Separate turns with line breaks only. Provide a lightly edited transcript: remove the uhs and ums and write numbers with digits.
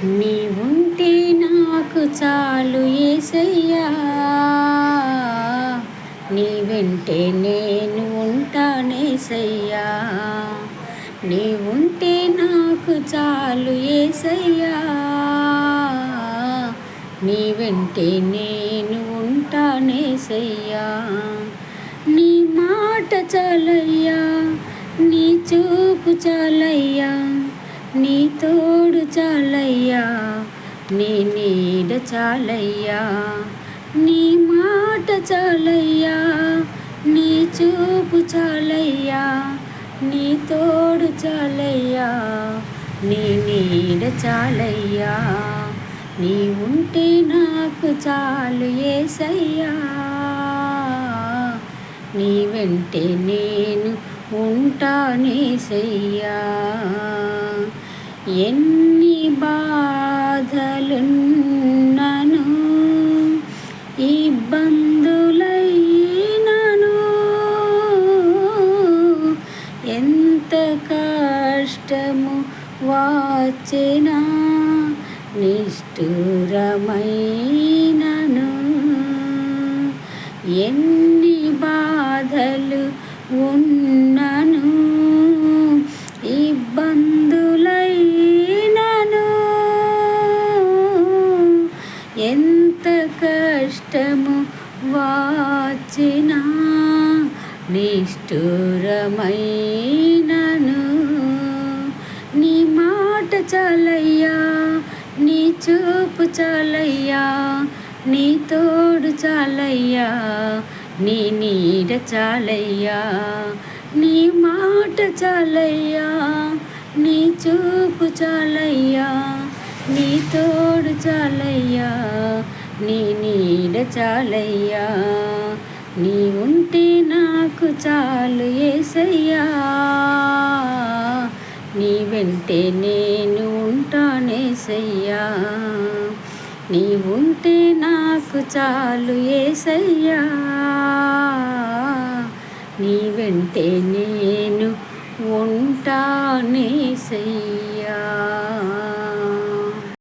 నీ ఉంటే నాకు చాలు యేసయ్యా, నీ వెంటే నేను ఉంటానేసయ్యా. నీ ఉంటే నాకు చాలు యేసయ్యా, నీ వెంటే నేను ఉంటానేసయ్యా. నీ మాట చాలయ్యా, నీ చూపు చాలయ్యా, నీ తోడు చాలయ్యా, నీ నీడ చాలయ్యా. నీ మాట చాలయ్యా, నీ చూపు చాలయ్యా, నీ తోడు చాలయ్యా, నీ నీడ చాలయ్యా. నీ ఉంటే నాకు చాలు యేసయ్యా, నీ వెంటే నేను ఉంటానేసయ్యా. ఎన్ని బాధలున్నను, ఇబ్బందులైనను, ఎంత కష్టము వచ్చినా నిష్ఠురమైనను, ఎన్ని బాధలు ఉన్నను, ఇబ్బందులైనను, ఎంత కష్టము వచ్చినా నిష్ఠురమైనను. నీ మాట చాలయ్యా, నీ చూపు చాలయ్యా, నీ తోడు చాలయ్యా, నీ నీడ చాలయ్యా. నీ మాట చాలయ్యా, నీ చూపు చాలయ్యా, నీ తోడు చాలయ్యా, నీ నీడ చాలయ్యా. నీ ఉంటే నాకు చాలు యేసయ్యా, నీ వెంటే నేను ఉంటానేసయ్యా. నీ ఉంటే నాకు చాలు యేసయ్యా, నీ వెంటే నేను ఉంటానేసయ్యా.